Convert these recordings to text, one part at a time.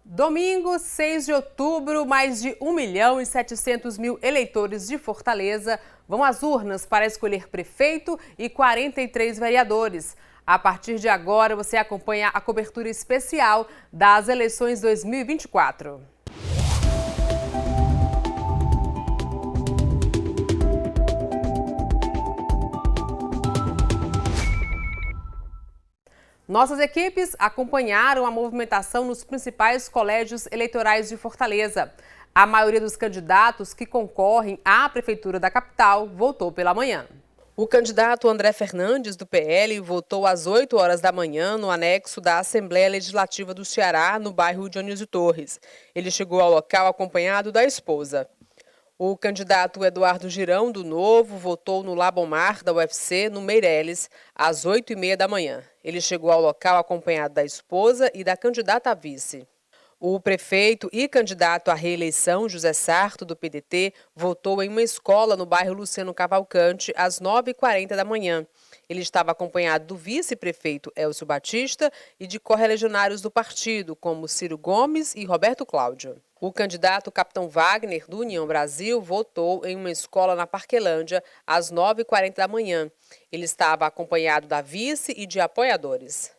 Domingo, 6 de outubro, mais de 1.700.000 eleitores de Fortaleza vão às urnas para escolher prefeito e 43 vereadores. A partir de agora, você acompanha a cobertura especial das eleições 2024. Nossas equipes acompanharam a movimentação nos principais colégios eleitorais de Fortaleza. A maioria dos candidatos que concorrem à Prefeitura da capital votou pela manhã. O candidato André Fernandes, do PL, votou às 8 horas da manhã no anexo da Assembleia Legislativa do Ceará, no bairro Dionísio Torres. Ele chegou ao local acompanhado da esposa. O candidato Eduardo Girão, do Novo, votou no Labomar, da UFC, no Meireles, às 8h30 da manhã. Ele chegou ao local acompanhado da esposa e da candidata a vice. O prefeito e candidato à reeleição, José Sarto, do PDT, votou em uma escola no bairro Luciano Cavalcante, às 9h40 da manhã. Ele estava acompanhado do vice-prefeito Elcio Batista e de correligionários do partido, como Ciro Gomes e Roberto Cláudio. O candidato Capitão Wagner, do União Brasil, votou em uma escola na Parquelândia, às 9h40 da manhã. Ele estava acompanhado da vice e de apoiadores.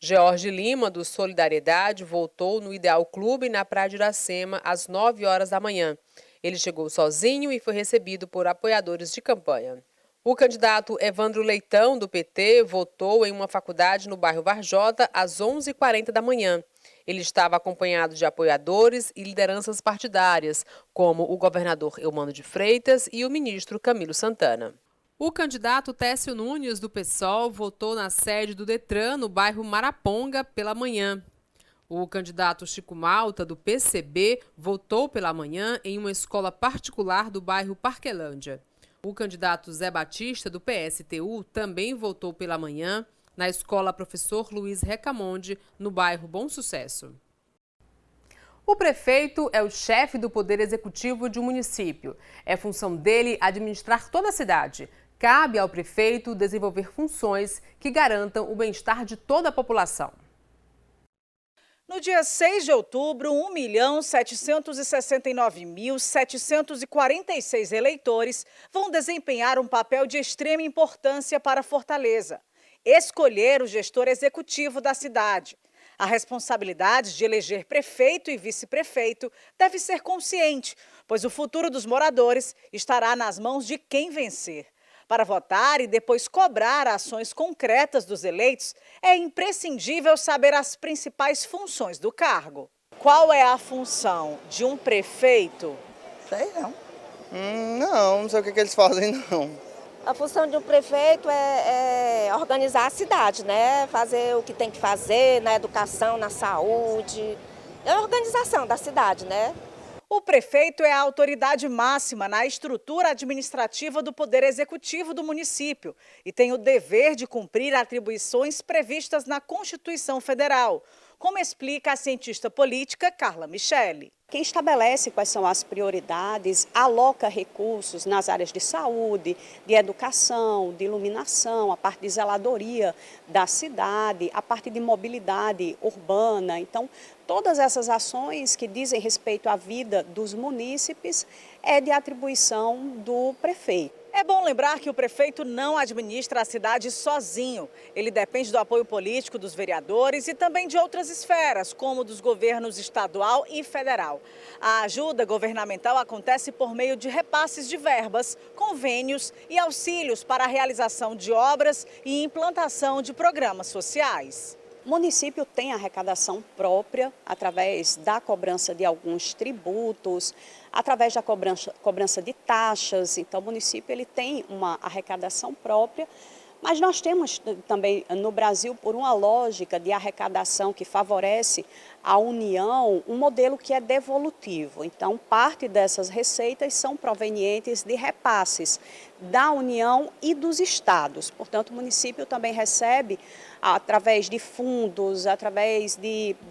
George Lima, do Solidariedade, votou no Ideal Clube, na Praia de Iracema, às 9 horas da manhã. Ele chegou sozinho e foi recebido por apoiadores de campanha. O candidato Evandro Leitão, do PT, votou em uma faculdade no bairro Varjota, às 11h40 da manhã. Ele estava acompanhado de apoiadores e lideranças partidárias, como o governador Eumano de Freitas e o ministro Camilo Santana. O candidato Técio Nunes, do PSOL, votou na sede do Detran, no bairro Maraponga, pela manhã. O candidato Chico Malta, do PCB, votou pela manhã em uma escola particular do bairro Parquelândia. O candidato Zé Batista, do PSTU, também votou pela manhã na escola Professor Luiz Recamonde, no bairro Bom Sucesso. O prefeito é o chefe do poder executivo de um município. É função dele administrar toda a cidade. Cabe ao prefeito desenvolver funções que garantam o bem-estar de toda a população. No dia 6 de outubro, 1.769.746 eleitores vão desempenhar um papel de extrema importância para Fortaleza: escolher o gestor executivo da cidade. A responsabilidade de eleger prefeito e vice-prefeito deve ser consciente, pois o futuro dos moradores estará nas mãos de quem vencer. Para votar e depois cobrar ações concretas dos eleitos, é imprescindível saber as principais funções do cargo. Qual é a função de um prefeito? Sei não. Não sei o que eles fazem, não. A função de um prefeito é organizar a cidade, né? Fazer o que tem que fazer na educação, na saúde. É a organização da cidade, né? O prefeito é a autoridade máxima na estrutura administrativa do Poder Executivo do município e tem o dever de cumprir atribuições previstas na Constituição Federal, como explica a cientista política Carla Michele. Quem estabelece quais são as prioridades, aloca recursos nas áreas de saúde, de educação, de iluminação, a parte de zeladoria da cidade, a parte de mobilidade urbana. Então, todas essas ações que dizem respeito à vida dos munícipes é de atribuição do prefeito. É bom lembrar que o prefeito não administra a cidade sozinho. Ele depende do apoio político dos vereadores e também de outras esferas, como dos governos estadual e federal. A ajuda governamental acontece por meio de repasses de verbas, convênios e auxílios para a realização de obras e implantação de programas sociais. O município tem arrecadação própria através da cobrança de alguns tributos, através da cobrança de taxas. Então, o município ele tem uma arrecadação própria, mas nós temos também no Brasil, por uma lógica de arrecadação que favorece a União, um modelo que é devolutivo. Então, parte dessas receitas são provenientes de repasses da União e dos estados. Portanto, o município também recebe, através de fundos, através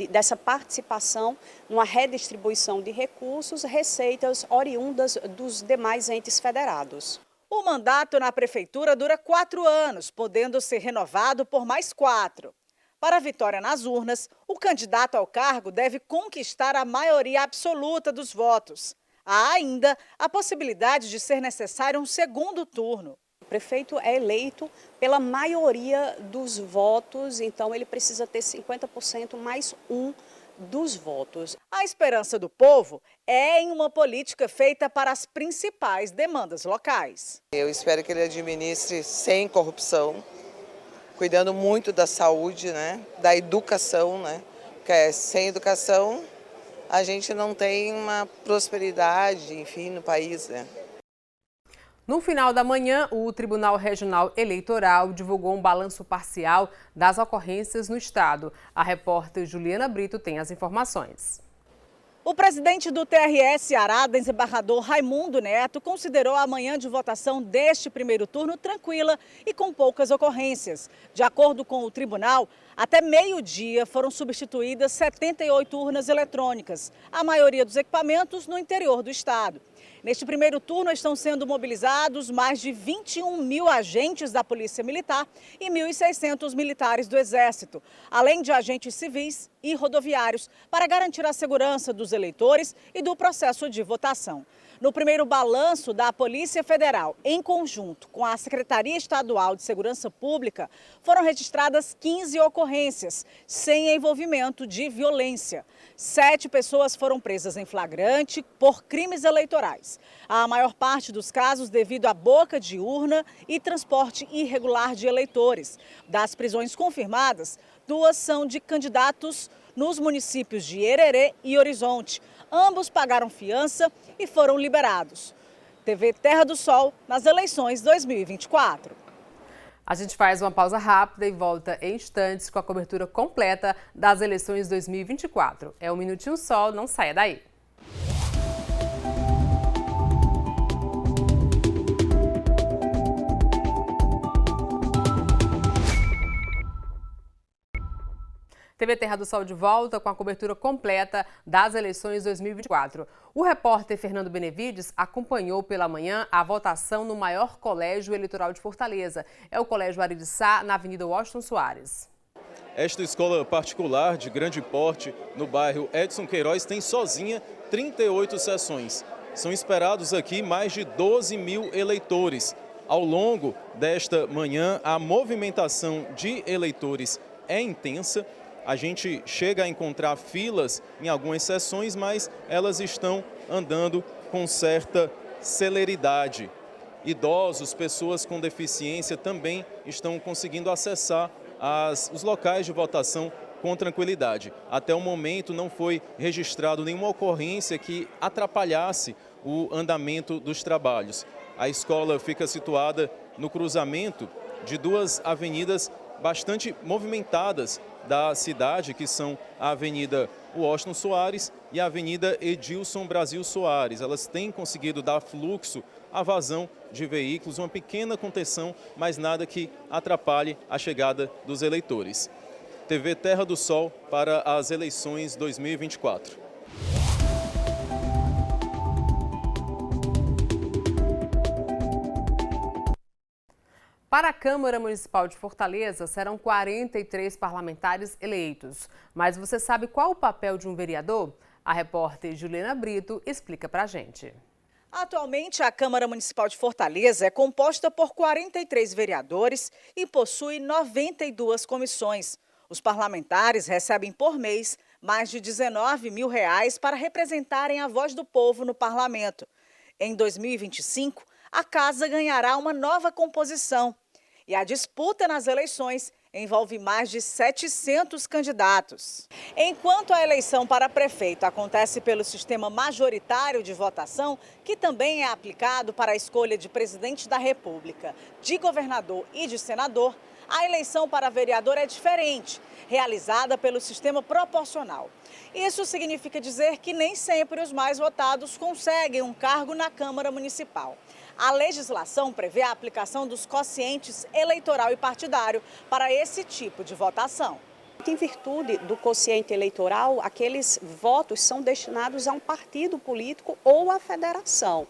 dessa participação numa redistribuição de recursos, receitas oriundas dos demais entes federados. O mandato na prefeitura dura 4 anos, podendo ser renovado por mais 4. Para a vitória nas urnas, o candidato ao cargo deve conquistar a maioria absoluta dos votos. Há ainda a possibilidade de ser necessário um segundo turno. O prefeito é eleito pela maioria dos votos, então ele precisa ter 50% mais um dos votos. A esperança do povo é em uma política feita para as principais demandas locais. Eu espero que ele administre sem corrupção, cuidando muito da saúde, né, da educação, né, porque sem educação a gente não tem uma prosperidade, enfim, no país, né. No final da manhã, o Tribunal Regional Eleitoral divulgou um balanço parcial das ocorrências no estado. A repórter Juliana Brito tem as informações. O presidente do TRE Ceará, desembargador Raimundo Neto, considerou a manhã de votação deste primeiro turno tranquila e com poucas ocorrências. De acordo com o tribunal, até meio-dia foram substituídas 78 urnas eletrônicas, a maioria dos equipamentos no interior do estado. Neste primeiro turno estão sendo mobilizados mais de 21 mil agentes da Polícia Militar e 1.600 militares do Exército, além de agentes civis e rodoviários, para garantir a segurança dos eleitores e do processo de votação. No primeiro balanço da Polícia Federal, em conjunto com a Secretaria Estadual de Segurança Pública, foram registradas 15 ocorrências, sem envolvimento de violência. 7 pessoas foram presas em flagrante por crimes eleitorais. A maior parte dos casos devido à boca de urna e transporte irregular de eleitores. Das prisões confirmadas, 2 são de candidatos nos municípios de Hererê e Horizonte. Ambos pagaram fiança e foram liberados. TV Terra do Sol nas eleições 2024. A gente faz uma pausa rápida e volta em instantes com a cobertura completa das eleições 2024. É um minutinho só, não saia daí. TV Terra do Sol de volta com a cobertura completa das eleições 2024. O repórter Fernando Benevides acompanhou pela manhã a votação no maior colégio eleitoral de Fortaleza. É o Colégio Ariçá, na Avenida Washington Soares. Esta escola particular de grande porte no bairro Edson Queiroz tem sozinha 38 sessões. São esperados aqui mais de 12 mil eleitores. Ao longo desta manhã, a movimentação de eleitores é intensa. A gente chega a encontrar filas em algumas sessões, mas elas estão andando com certa celeridade. Idosos, pessoas com deficiência também estão conseguindo acessar os locais de votação com tranquilidade. Até o momento não foi registrado nenhuma ocorrência que atrapalhasse o andamento dos trabalhos. A escola fica situada no cruzamento de 2 avenidas bastante movimentadas da cidade, que são a Avenida Washington Soares e a Avenida Edilson Brasil Soares. Elas têm conseguido dar fluxo à vazão de veículos, uma pequena contenção, mas nada que atrapalhe a chegada dos eleitores. TV Terra do Sol para as eleições 2024. Para a Câmara Municipal de Fortaleza, serão 43 parlamentares eleitos. Mas você sabe qual o papel de um vereador? A repórter Juliana Brito explica pra gente. Atualmente, a Câmara Municipal de Fortaleza é composta por 43 vereadores e possui 92 comissões. Os parlamentares recebem por mês mais de R$19 mil para representarem a voz do povo no parlamento. Em 2025, a casa ganhará uma nova composição. E a disputa nas eleições envolve mais de 700 candidatos. Enquanto a eleição para prefeito acontece pelo sistema majoritário de votação, que também é aplicado para a escolha de presidente da República, de governador e de senador, a eleição para vereador é diferente, realizada pelo sistema proporcional. Isso significa dizer que nem sempre os mais votados conseguem um cargo na Câmara Municipal. A legislação prevê a aplicação dos quocientes eleitoral e partidário para esse tipo de votação. Em virtude do quociente eleitoral, aqueles votos são destinados a um partido político ou à federação.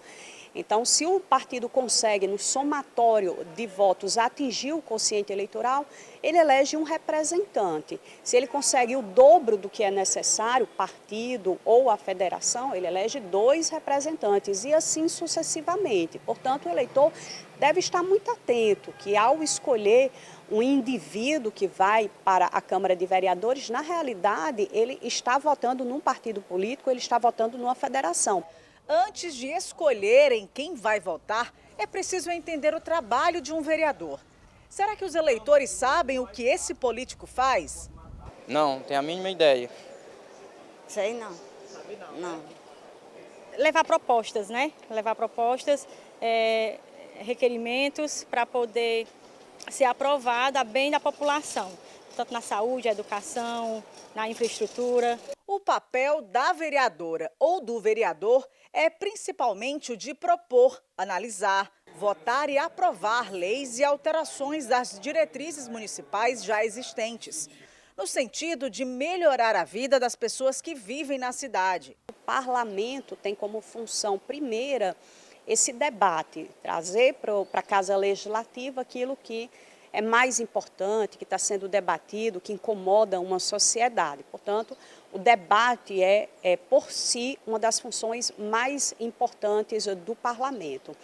Então, se o partido consegue, no somatório de votos, atingir o quociente eleitoral, ele elege um representante. Se ele consegue o dobro do que é necessário, o partido ou a federação, ele elege 2 representantes e assim sucessivamente. Portanto, o eleitor deve estar muito atento que, ao escolher um indivíduo que vai para a Câmara de Vereadores, na realidade, ele está votando num partido político, ele está votando numa federação. Antes de escolherem quem vai votar, é preciso entender o trabalho de um vereador. Será que os eleitores sabem o que esse político faz? Não, tenho a mínima ideia. Sei não. Sabe não. Levar propostas, né? Levar propostas, requerimentos para poder ser aprovada a bem da população, tanto na saúde, educação, na infraestrutura. O papel da vereadora ou do vereador é principalmente o de propor, analisar, votar e aprovar leis e alterações das diretrizes municipais já existentes, no sentido de melhorar a vida das pessoas que vivem na cidade. O parlamento tem como função primeira esse debate, trazer para a Casa Legislativa aquilo que é mais importante, que está sendo debatido, que incomoda uma sociedade. Portanto, o debate é, por si, uma das funções mais importantes do parlamento.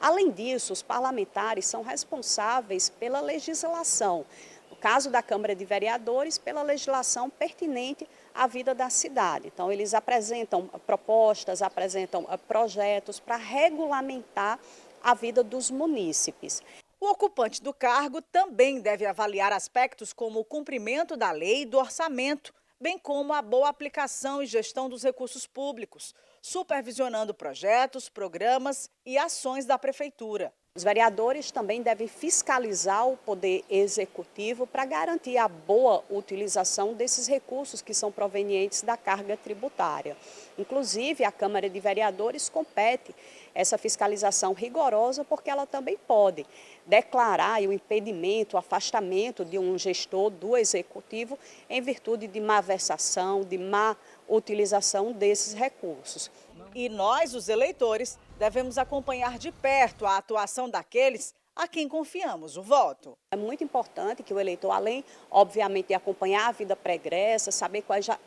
Além disso, os parlamentares são responsáveis pela legislação. No caso da Câmara de Vereadores, pela legislação pertinente à vida da cidade. Então, eles apresentam propostas, apresentam projetos para regulamentar a vida dos munícipes. O ocupante do cargo também deve avaliar aspectos como o cumprimento da lei e do orçamento, bem como a boa aplicação e gestão dos recursos públicos, supervisionando projetos, programas e ações da prefeitura. Os vereadores também devem fiscalizar o poder executivo para garantir a boa utilização desses recursos que são provenientes da carga tributária. Inclusive, a Câmara de Vereadores compete essa fiscalização rigorosa porque ela também pode declarar o impedimento, o afastamento de um gestor do executivo em virtude de malversação, de má utilização desses recursos. E nós, os eleitores, devemos acompanhar de perto a atuação daqueles a quem confiamos o voto. É muito importante que o eleitor, além, obviamente, de acompanhar a vida pregressa, saber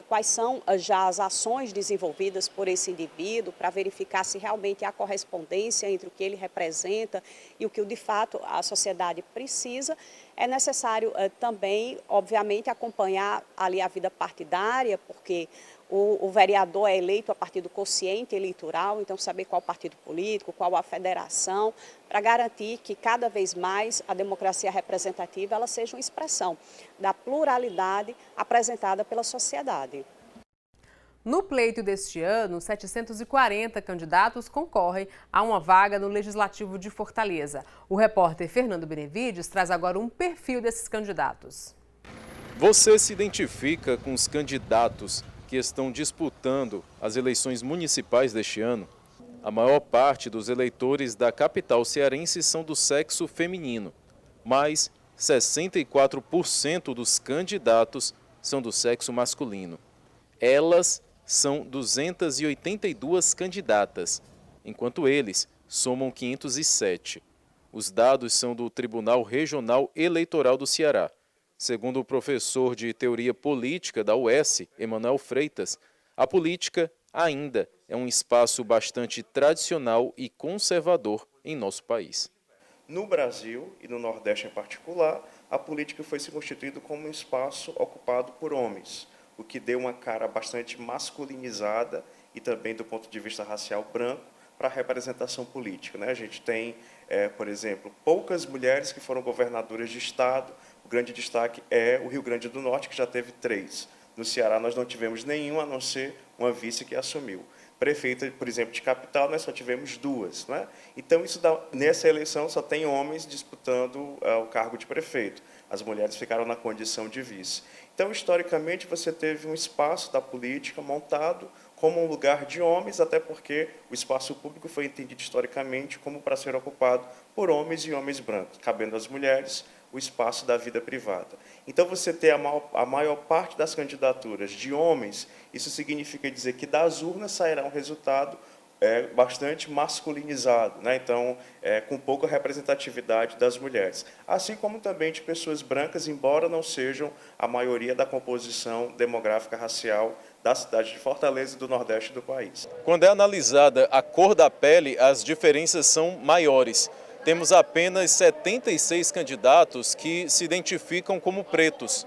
quais são já as ações desenvolvidas por esse indivíduo, para verificar se realmente há correspondência entre o que ele representa e o que, de fato, a sociedade precisa. É necessário também, obviamente, acompanhar ali a vida partidária, porque o vereador é eleito a partir do quociente eleitoral, então saber qual partido político, qual a federação, para garantir que cada vez mais a democracia representativa ela seja uma expressão da pluralidade apresentada pela sociedade. No pleito deste ano, 740 candidatos concorrem a uma vaga no Legislativo de Fortaleza. O repórter Fernando Benevides traz agora um perfil desses candidatos. Você se identifica com os candidatos que estão disputando as eleições municipais deste ano? A maior parte dos eleitores da capital cearense são do sexo feminino, mas 64% dos candidatos são do sexo masculino. Elas são 282 candidatas, enquanto eles somam 507. Os dados são do Tribunal Regional Eleitoral do Ceará. Segundo o professor de Teoria Política da UES, Emanuel Freitas, a política ainda é um espaço bastante tradicional e conservador em nosso país. No Brasil, e no Nordeste em particular, a política foi se constituindo como um espaço ocupado por homens, o que deu uma cara bastante masculinizada e também, do ponto de vista racial, branco, para a representação política. A gente tem, por exemplo, poucas mulheres que foram governadoras de Estado. O grande destaque é o Rio Grande do Norte, que já teve 3. No Ceará, nós não tivemos nenhum, a não ser uma vice que assumiu. Prefeita, por exemplo, de capital, nós só tivemos 2. Então, nessa eleição, só tem homens disputando o cargo de prefeito. As mulheres ficaram na condição de vice. Então, historicamente, você teve um espaço da política montado como um lugar de homens, até porque o espaço público foi entendido historicamente como para ser ocupado por homens e homens brancos, cabendo às mulheres o espaço da vida privada. Então, você ter a maior parte das candidaturas de homens, isso significa dizer que das urnas sairá um resultado bastante masculinizado, né? Então, com pouca representatividade das mulheres. Assim como também de pessoas brancas, embora não sejam a maioria da composição demográfica racial da cidade de Fortaleza e do Nordeste do país. Quando é analisada a cor da pele, as diferenças são maiores. Temos apenas 76 candidatos que se identificam como pretos.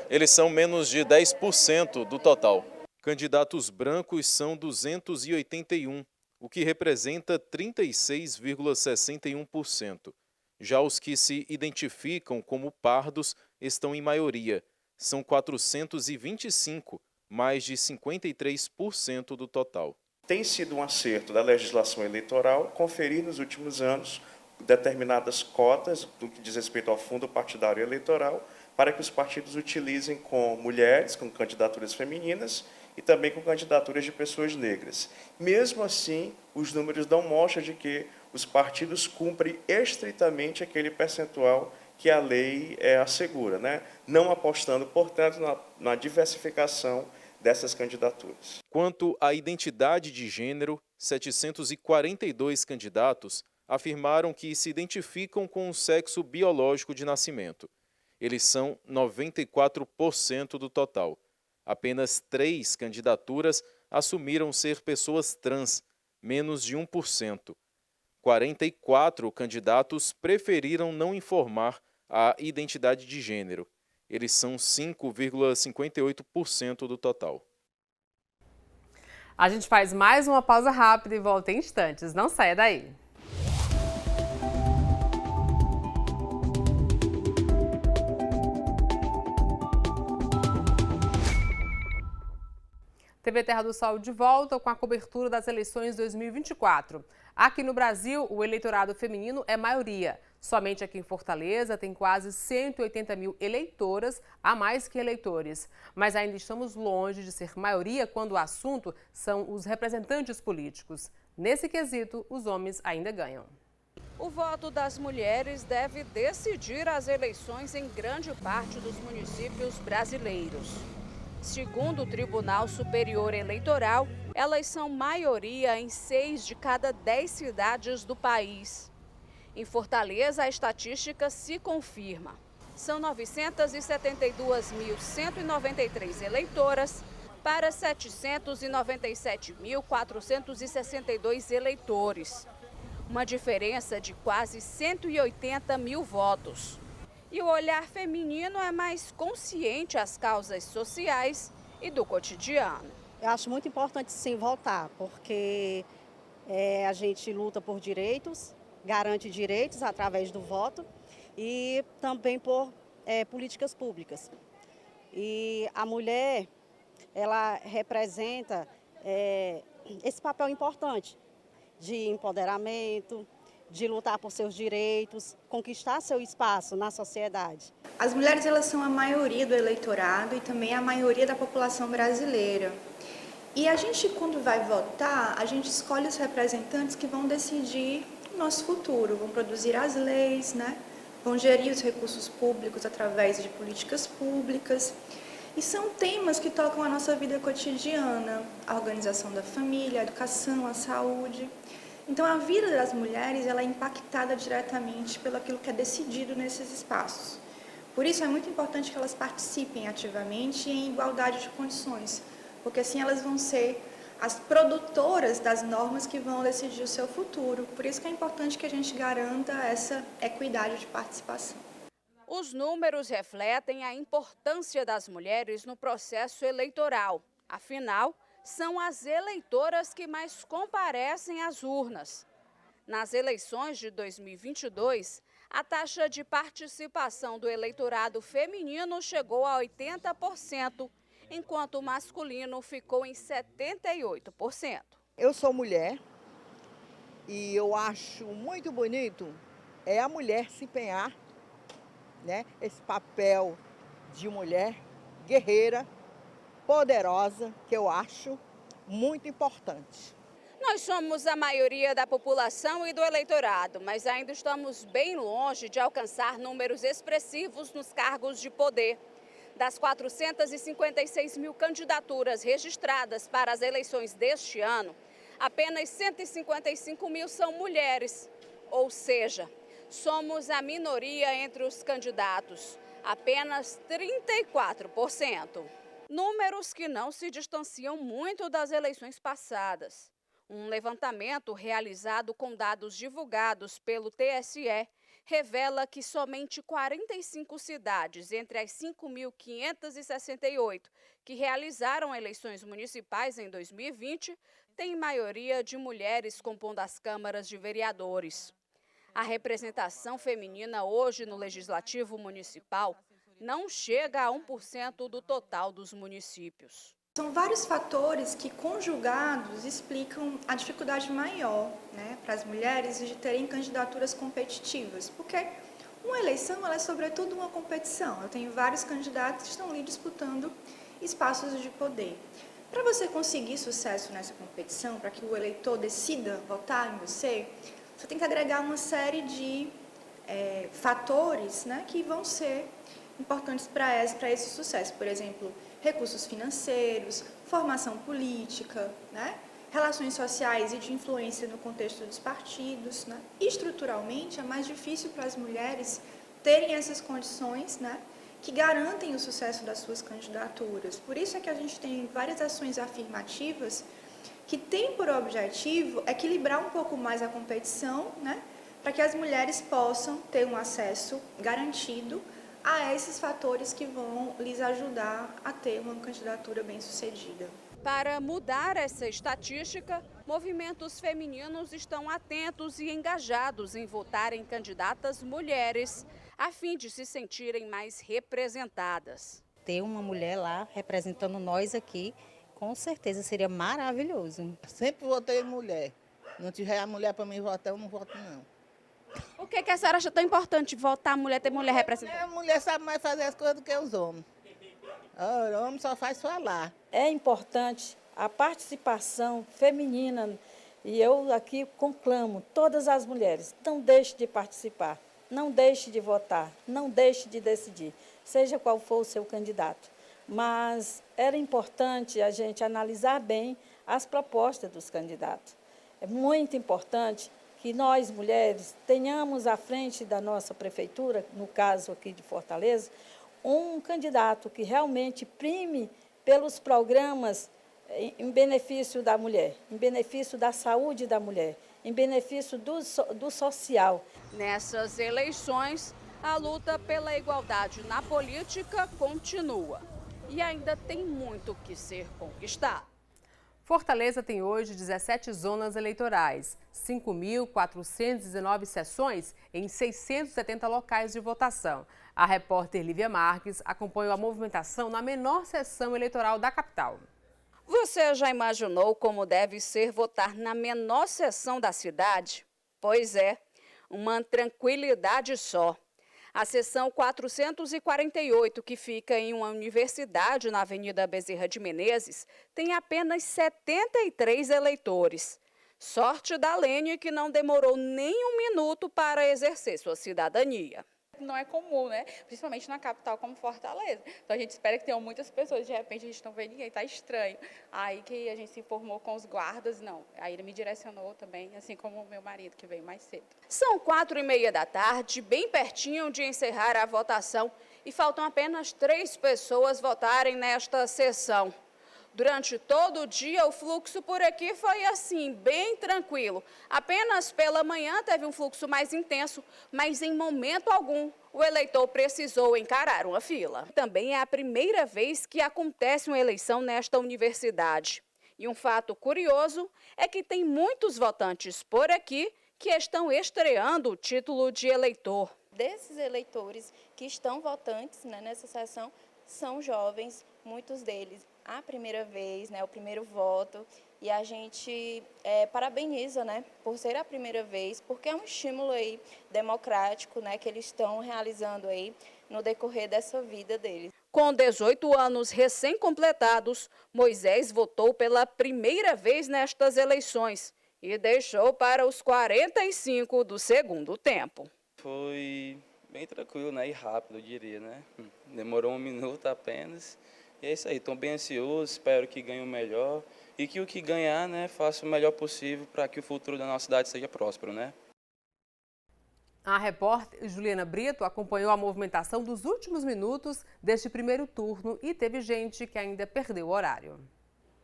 Eles são menos de 10% do total. Candidatos brancos são 281, o que representa 36,61%. Já os que se identificam como pardos estão em maioria. São 425, mais de 53% do total. Tem sido um acerto da legislação eleitoral conferir nos últimos anos determinadas cotas do que diz respeito ao fundo partidário eleitoral para que os partidos utilizem com mulheres, com candidaturas femininas e também com candidaturas de pessoas negras. Mesmo assim, os números dão mostra de que os partidos cumprem estritamente aquele percentual que a lei assegura, né? Não apostando, portanto, na diversificação dessas candidaturas. Quanto à identidade de gênero, 742 candidatos afirmaram que se identificam com o sexo biológico de nascimento. Eles são 94% do total. Apenas 3 candidaturas assumiram ser pessoas trans, menos de 1%. 44 candidatos preferiram não informar a identidade de gênero. Eles são 5,58% do total. A gente faz mais uma pausa rápida e volta em instantes. Não saia daí. TV Terra do Sol de volta com a cobertura das eleições 2024. Aqui no Brasil, o eleitorado feminino é maioria. Somente aqui em Fortaleza tem quase 180 mil eleitoras a mais que eleitores. Mas ainda estamos longe de ser maioria quando o assunto são os representantes políticos. Nesse quesito, os homens ainda ganham. O voto das mulheres deve decidir as eleições em grande parte dos municípios brasileiros. Segundo o Tribunal Superior Eleitoral, elas são maioria em 6 de cada 10 cidades do país. Em Fortaleza, a estatística se confirma. São 972.193 eleitoras para 797.462 eleitores. Uma diferença de quase 180 mil votos. E o olhar feminino é mais consciente às causas sociais e do cotidiano. Eu acho muito importante sim votar, porque a gente luta por direitos, garante direitos através do voto e também por políticas públicas. E a mulher, ela representa esse papel importante de empoderamento, de lutar por seus direitos, conquistar seu espaço na sociedade. As mulheres, elas são a maioria do eleitorado e também a maioria da população brasileira. E a gente, quando vai votar, a gente escolhe os representantes que vão decidir o nosso futuro, vão produzir as leis, né? Vão gerir os recursos públicos através de políticas públicas. E são temas que tocam a nossa vida cotidiana, a organização da família, a educação, a saúde. Então, a vida das mulheres ela é impactada diretamente pelo aquilo que é decidido nesses espaços. Por isso, é muito importante que elas participem ativamente e em igualdade de condições, porque assim elas vão ser as produtoras das normas que vão decidir o seu futuro. Por isso que é importante que a gente garanta essa equidade de participação. Os números refletem a importância das mulheres no processo eleitoral. Afinal, são as eleitoras que mais comparecem às urnas. Nas eleições de 2022, a taxa de participação do eleitorado feminino chegou a 80%, enquanto o masculino ficou em 78%. Eu sou mulher e eu acho muito bonito a mulher se empenhar, né? Esse papel de mulher guerreira, poderosa, que eu acho muito importante. Nós somos a maioria da população e do eleitorado, mas ainda estamos bem longe de alcançar números expressivos nos cargos de poder. Das 456 mil candidaturas registradas para as eleições deste ano, apenas 155 mil são mulheres, ou seja, somos a minoria entre os candidatos, apenas 34%. Números que não se distanciam muito das eleições passadas. Um levantamento realizado com dados divulgados pelo TSE revela que somente 45 cidades, entre as 5.568 que realizaram eleições municipais em 2020, têm maioria de mulheres compondo as câmaras de vereadores. A representação feminina hoje no Legislativo Municipal não chega a 1% do total dos municípios. São vários fatores que, conjugados, explicam a dificuldade maior, para as mulheres de terem candidaturas competitivas, porque uma eleição ela é sobretudo uma competição. Eu tenho vários candidatos que estão ali disputando espaços de poder. Para você conseguir sucesso nessa competição, para que o eleitor decida votar em você, você tem que agregar uma série de fatores que vão ser importantes para esse sucesso. Por exemplo, recursos financeiros, formação política, relações sociais e de influência no contexto dos partidos. Estruturalmente, é mais difícil para as mulheres terem essas condições que garantem o sucesso das suas candidaturas. Por isso é que a gente tem várias ações afirmativas que têm por objetivo equilibrar um pouco mais a competição, para que as mulheres possam ter um acesso garantido a esses fatores que vão lhes ajudar a ter uma candidatura bem-sucedida. Para mudar essa estatística, movimentos femininos estão atentos e engajados em votar em candidatas mulheres, a fim de se sentirem mais representadas. Ter uma mulher lá representando nós aqui, com certeza seria maravilhoso. Sempre votei em mulher. Não tiver a mulher para mim votar, eu não voto não. O que a senhora acha tão importante votar mulher, ter mulher representada? A mulher sabe mais fazer as coisas do que os homens. O homem só faz falar. É importante a participação feminina e eu aqui conclamo todas as mulheres, não deixe de participar, não deixe de votar, não deixe de decidir, seja qual for o seu candidato. Mas era importante a gente analisar bem as propostas dos candidatos. É muito importante que nós, mulheres, tenhamos à frente da nossa prefeitura, no caso aqui de Fortaleza, um candidato que realmente prime pelos programas em benefício da mulher, em benefício da saúde da mulher, em benefício do social. Nessas eleições, a luta pela igualdade na política continua e ainda tem muito que ser conquistado. Fortaleza tem hoje 17 zonas eleitorais, 5.419 sessões em 670 locais de votação. A repórter Lívia Marques acompanhou a movimentação na menor sessão eleitoral da capital. Você já imaginou como deve ser votar na menor sessão da cidade? Pois é, uma tranquilidade só. A seção 448, que fica em uma universidade na Avenida Bezerra de Menezes, tem apenas 73 eleitores. Sorte da Lene, que não demorou nem um minuto para exercer sua cidadania. Não é comum, né? Principalmente na capital como Fortaleza. Então a gente espera que tenham muitas pessoas, de repente a gente não vê ninguém, tá estranho. Aí que a gente se informou com os guardas, não. Aí ele me direcionou também, assim como o meu marido, que veio mais cedo. São 4h30 da tarde, bem pertinho de encerrar a votação, e faltam apenas 3 pessoas votarem nesta sessão. Durante todo o dia, o fluxo por aqui foi assim, bem tranquilo. Apenas pela manhã teve um fluxo mais intenso, mas em momento algum o eleitor precisou encarar uma fila. Também é a primeira vez que acontece uma eleição nesta universidade. E um fato curioso é que tem muitos votantes por aqui que estão estreando o título de eleitor. Desses eleitores que estão votantes nessa sessão são jovens, muitos deles a primeira vez, o primeiro voto, e a gente parabeniza, por ser a primeira vez, porque é um estímulo aí democrático, que eles estão realizando aí no decorrer dessa vida deles. Com 18 anos recém-completados, Moisés votou pela primeira vez nestas eleições e deixou para os 45 do segundo tempo. Foi bem tranquilo, e rápido, eu diria, Demorou 1 minuto apenas. E é isso aí, estou bem ansioso, espero que ganhe o melhor e que o que ganhar, né, faça o melhor possível para que o futuro da nossa cidade seja próspero, né? A repórter Juliana Brito acompanhou a movimentação dos últimos minutos deste primeiro turno e teve gente que ainda perdeu o horário.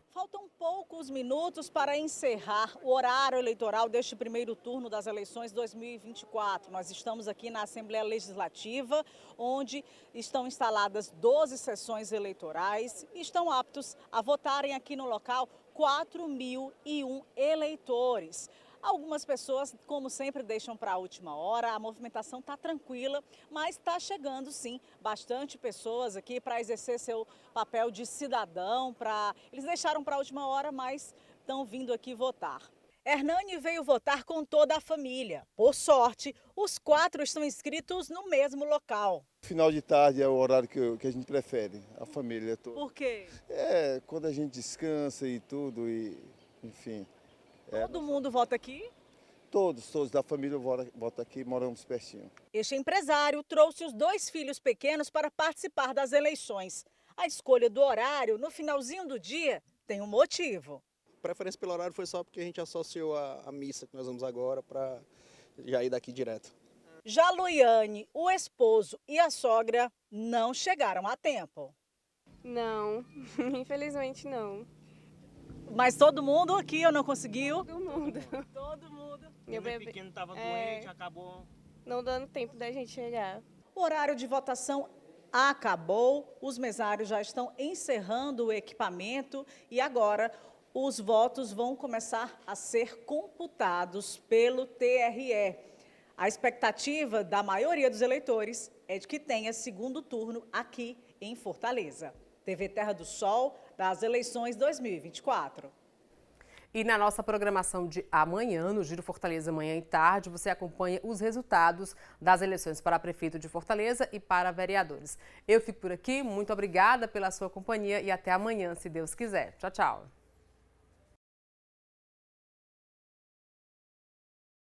Faltam poucos minutos para encerrar o horário eleitoral deste primeiro turno das eleições 2024. Nós estamos aqui na Assembleia Legislativa, onde estão instaladas 12 sessões eleitorais e estão aptos a votarem aqui no local 4.001 eleitores. Algumas pessoas, como sempre, deixam para a última hora. A movimentação está tranquila, mas está chegando, sim, bastante pessoas aqui para exercer seu papel de cidadão. Eles deixaram para a última hora, mas estão vindo aqui votar. Hernani veio votar com toda a família. Por sorte, os 4 estão inscritos no mesmo local. Final de tarde é o horário que a gente prefere, a família toda. Por quê? Quando a gente descansa e tudo, e enfim... Todo mundo vota aqui? Todos da família votam aqui, moramos pertinho. Este empresário trouxe os 2 filhos pequenos para participar das eleições. A escolha do horário, no finalzinho do dia, tem um motivo. A preferência pelo horário foi só porque a gente associou a missa que nós vamos agora para já ir daqui direto. Já Luiane, o esposo e a sogra não chegaram a tempo. Não, infelizmente não. Mas todo mundo aqui ou não conseguiu? Todo mundo. Todo mundo. Meu bebê pequeno estava doente, acabou... Não dando tempo da gente chegar. O horário de votação acabou, os mesários já estão encerrando o equipamento e agora os votos vão começar a ser computados pelo TRE. A expectativa da maioria dos eleitores é de que tenha segundo turno aqui em Fortaleza. TV Terra do Sol, das eleições 2024. E na nossa programação de amanhã, no Giro Fortaleza Manhã e Tarde, você acompanha os resultados das eleições para prefeito de Fortaleza e para vereadores. Eu fico por aqui, muito obrigada pela sua companhia e até amanhã, se Deus quiser. Tchau, tchau.